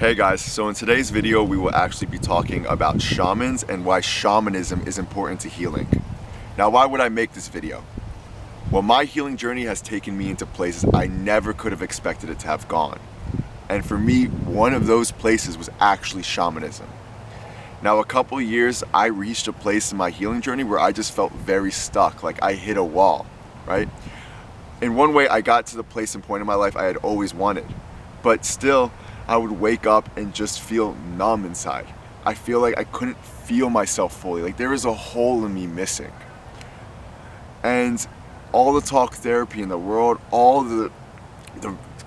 Hey guys, so in today's video we will actually be talking about shamans and why shamanism is important to healing. Now, why would I make this video? Well, my healing journey has taken me into places I never could have expected it to have gone. And for me, one of those places was actually shamanism. Now, a couple years I reached a place in my healing journey where I just felt very stuck, like I hit a wall, right? In one way, I got to the place and point in my life I had always wanted, but still, I would wake up and just feel numb inside. I feel like I couldn't feel myself fully, like there was a hole in me missing. And all the talk therapy in the world, all the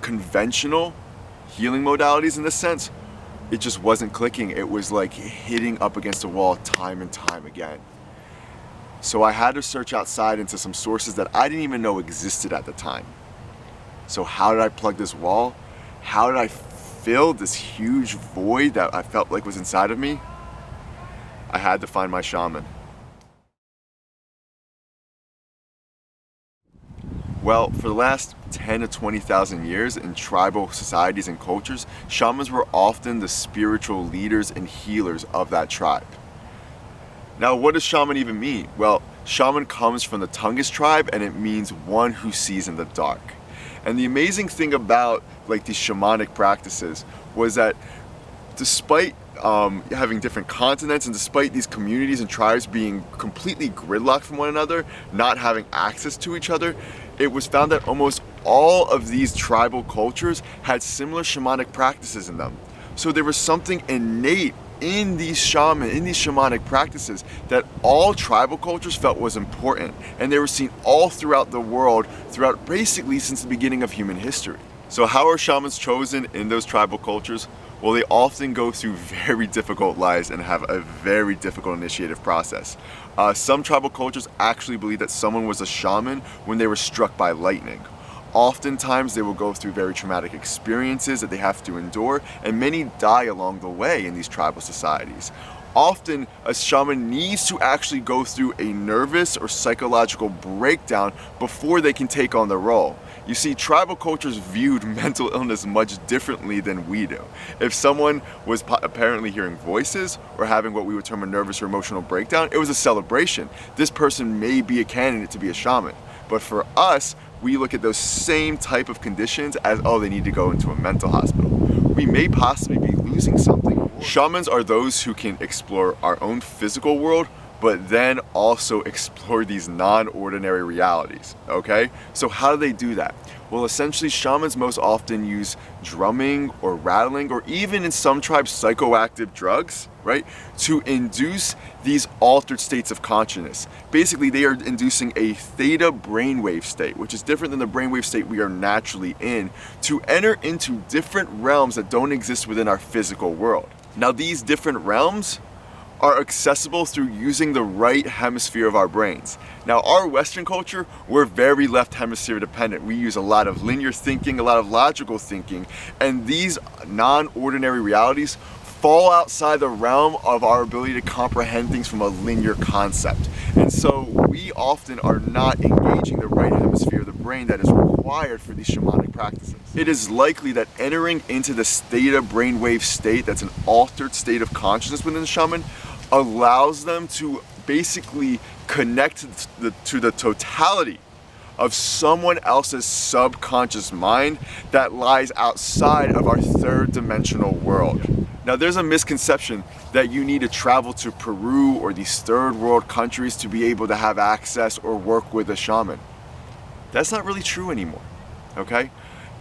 conventional healing modalities in this sense, it just wasn't clicking. It was like hitting up against a wall time and time again. So I had to search outside into some sources that I didn't even know existed at the time. So how did I plug this wall? How did I fill this huge void that I felt like was inside of me? I had to find my shaman. Well, for the last 10 to 20,000 years in tribal societies and cultures, shamans were often the spiritual leaders and healers of that tribe. Now, what does shaman even mean? Well, shaman comes from the Tungus tribe and it means one who sees in the dark. And the amazing thing about like these shamanic practices was that despite having different continents and despite these communities and tribes being completely gridlocked from one another, not having access to each other, it was found that almost all of these tribal cultures had similar shamanic practices in them. So there was something innate in these shamanic practices that all tribal cultures felt was important, and they were seen all throughout the world, throughout basically since the beginning of human history. So how are shamans chosen in those tribal cultures? Well, they often go through very difficult lives and have a very difficult initiative process. Some tribal cultures actually believe that someone was a shaman when they were struck by lightning. Oftentimes they will go through very traumatic experiences that they have to endure, and many die along the way in these tribal societies. Often a shaman needs to actually go through a nervous or psychological breakdown before they can take on the role. You see, tribal cultures viewed mental illness much differently than we do. If someone was apparently hearing voices or having what we would term a nervous or emotional breakdown, it was a celebration. This person may be a candidate to be a shaman. But for us, we look at those same type of conditions as, oh, they need to go into a mental hospital. We may possibly be losing something. Shamans are those who can explore our own physical world, but then also explore these non-ordinary realities, okay? So how do they do that? Well, essentially, shamans most often use drumming or rattling, or even in some tribes, psychoactive drugs, right? To induce these altered states of consciousness. Basically, they are inducing a theta brainwave state, which is different than the brainwave state we are naturally in, to enter into different realms that don't exist within our physical world. Now, these different realms are accessible through using the right hemisphere of our brains. Now, our Western culture, we're very left hemisphere dependent. We use a lot of linear thinking, a lot of logical thinking, and these non-ordinary realities fall outside the realm of our ability to comprehend things from a linear concept. And so we often are not engaging the right hemisphere of the brain that is required for these shamanic practices. It is likely that entering into this theta brainwave state, that's an altered state of consciousness within the shaman, allows them to basically connect to the totality of someone else's subconscious mind that lies outside of our third dimensional world. Now, there's a misconception that you need to travel to Peru or these third world countries to be able to have access or work with a shaman. That's not really true anymore, okay?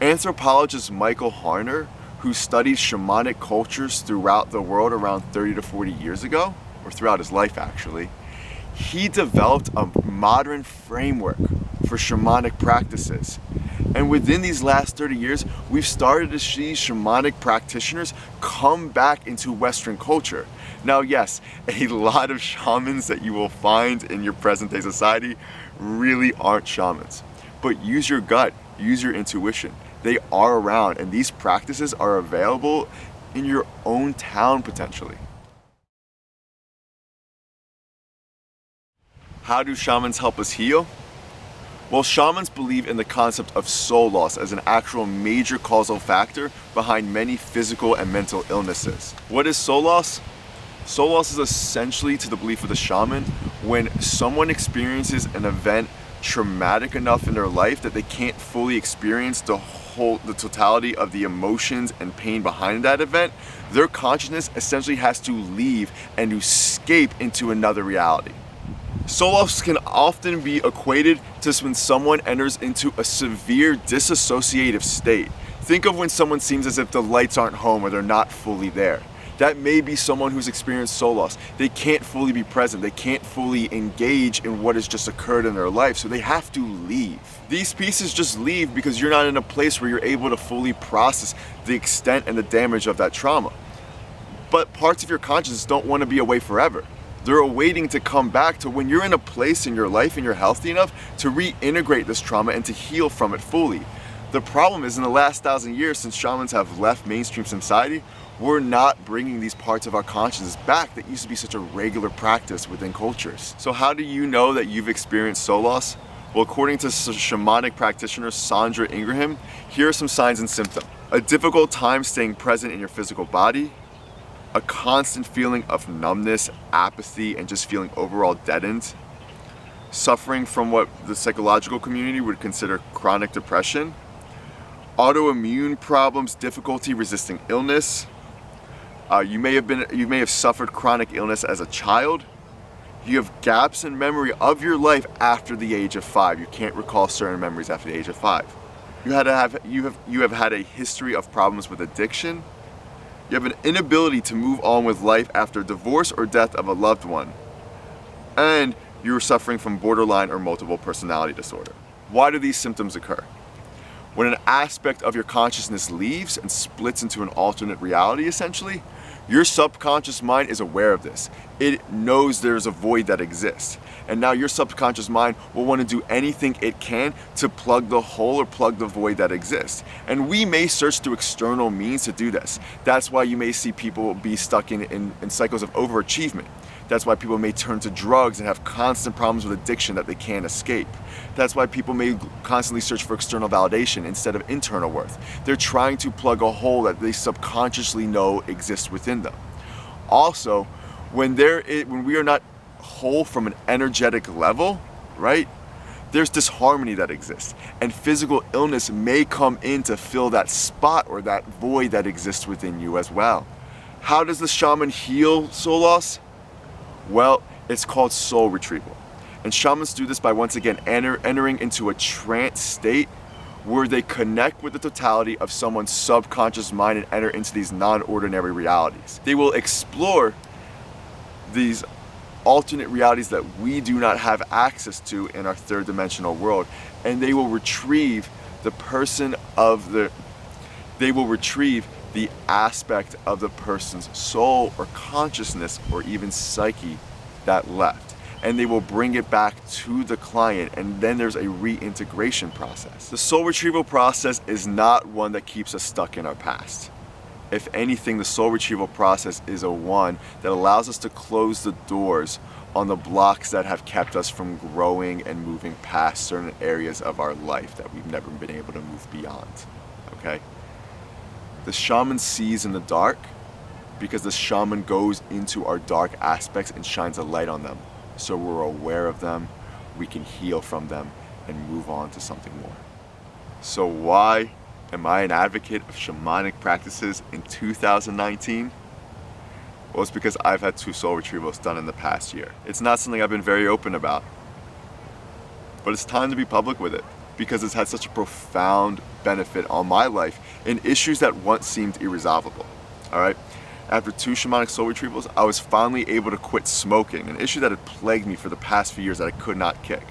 Anthropologist Michael Harner, who studied shamanic cultures throughout the world around 30 to 40 years ago, or throughout his life actually, he developed a modern framework for shamanic practices. And within these last 30 years, we've started to see shamanic practitioners come back into Western culture. Now, yes, a lot of shamans that you will find in your present day society really aren't shamans. But use your gut, use your intuition. They are around, and these practices are available in your own town potentially. How do shamans help us heal? Well, shamans believe in the concept of soul loss as an actual major causal factor behind many physical and mental illnesses. What is soul loss? Soul loss is essentially, to the belief of the shaman, when someone experiences an event traumatic enough in their life that they can't fully experience the totality of the emotions and pain behind that event. Their consciousness essentially has to leave and escape into another reality. Soul loss can often be equated to when someone enters into a severe dissociative state. Think of when someone seems as if the lights aren't home or they're not fully there. That may be someone who's experienced soul loss. They can't fully be present. They can't fully engage in what has just occurred in their life, so they have to leave. These pieces just leave because you're not in a place where you're able to fully process the extent and the damage of that trauma. But parts of your consciousness don't want to be away forever. They're waiting to come back to when you're in a place in your life and you're healthy enough to reintegrate this trauma and to heal from it fully. The problem is, in the last 1,000 years since shamans have left mainstream society, we're not bringing these parts of our consciousness back that used to be such a regular practice within cultures. So how do you know that you've experienced soul loss? Well, according to shamanic practitioner Sandra Ingraham, here are some signs and symptoms. A difficult time staying present in your physical body, a constant feeling of numbness, apathy, and just feeling overall deadened, suffering from what the psychological community would consider chronic depression, autoimmune problems, difficulty resisting illness. You may have suffered chronic illness as a child. You have gaps in memory of your life after the age of 5. You can't recall certain memories after the age of 5. You have had a history of problems with addiction. You have an inability to move on with life after divorce or death of a loved one. And you're suffering from borderline or multiple personality disorder. Why do these symptoms occur? When an aspect of your consciousness leaves and splits into an alternate reality, essentially, your subconscious mind is aware of this. It knows there's a void that exists. And now your subconscious mind will want to do anything it can to plug the hole or plug the void that exists. And we may search through external means to do this. That's why you may see people be stuck in cycles of overachievement. That's why people may turn to drugs and have constant problems with addiction that they can't escape. That's why people may constantly search for external validation instead of internal worth. They're trying to plug a hole that they subconsciously know exists within them. Also, when we are not whole from an energetic level, right? There's disharmony that exists, and physical illness may come in to fill that spot or that void that exists within you as well. How does the shaman heal soul loss? Well, it's called soul retrieval. And shamans do this by once again entering into a trance state where they connect with the totality of someone's subconscious mind and enter into these non-ordinary realities. They will explore these alternate realities that we do not have access to in our third dimensional world, and they will retrieve the aspect of the person's soul or consciousness or even psyche that left, and they will bring it back to the client, and then there's a reintegration process. The soul retrieval process is not one that keeps us stuck in our past. If anything, the soul retrieval process is one that allows us to close the doors on the blocks that have kept us from growing and moving past certain areas of our life that we've never been able to move beyond, okay? The shaman sees in the dark because the shaman goes into our dark aspects and shines a light on them. So we're aware of them, we can heal from them, and move on to something more. So why am I an advocate of shamanic practices in 2019? Well, it's because I've had 2 soul retrievals done in the past year. It's not something I've been very open about, but it's time to be public with it because it's had such a profound benefit on my life in issues that once seemed irresolvable, all right? After 2 shamanic soul retrievals, I was finally able to quit smoking, an issue that had plagued me for the past few years that I could not kick.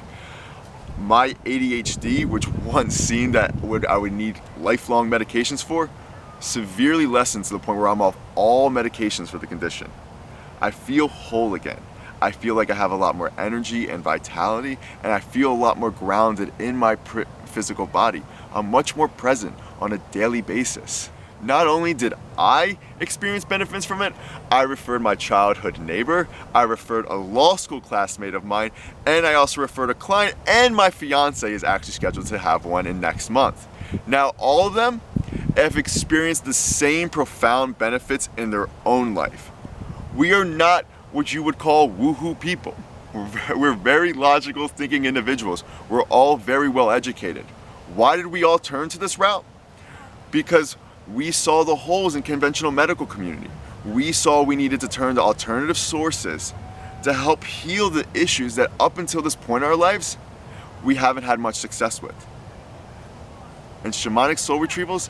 My ADHD, which once seemed that I would need lifelong medications for, severely lessened to the point where I'm off all medications for the condition. I feel whole again. I feel like I have a lot more energy and vitality, and I feel a lot more grounded in my physical body. I'm much more present on a daily basis. Not only did I experience benefits from it, I referred my childhood neighbor, I referred a law school classmate of mine, and I also referred a client, and my fiance is actually scheduled to have one in next month. Now, all of them have experienced the same profound benefits in their own life. We are not what you would call woohoo people. We're very logical thinking individuals. We're all very well educated. Why did we all turn to this route? Because we saw the holes in conventional medical community. We saw we needed to turn to alternative sources to help heal the issues that up until this point in our lives, we haven't had much success with. And shamanic soul retrievals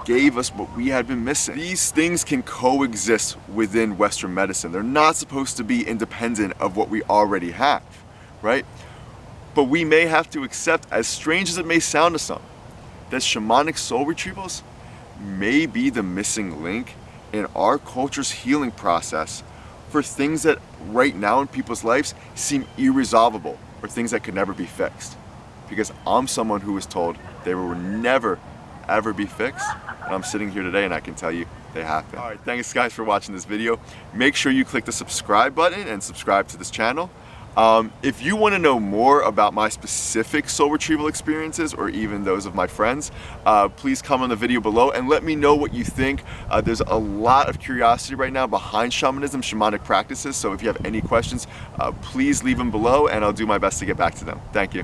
gave us what we had been missing. These things can coexist within Western medicine. They're not supposed to be independent of what we already have, right? But we may have to accept, as strange as it may sound to some, that shamanic soul retrievals may be the missing link in our culture's healing process for things that right now in people's lives seem irresolvable or things that could never be fixed. Because I'm someone who was told they will never, ever be fixed. And I'm sitting here today and I can tell you they have been. All right, thanks guys for watching this video. Make sure you click the subscribe button and subscribe to this channel. If you want to know more about my specific soul retrieval experiences or even those of my friends, please comment on the video below and let me know what you think. There's a lot of curiosity right now behind shamanism, shamanic practices, so if you have any questions, please leave them below and I'll do my best to get back to them. Thank you.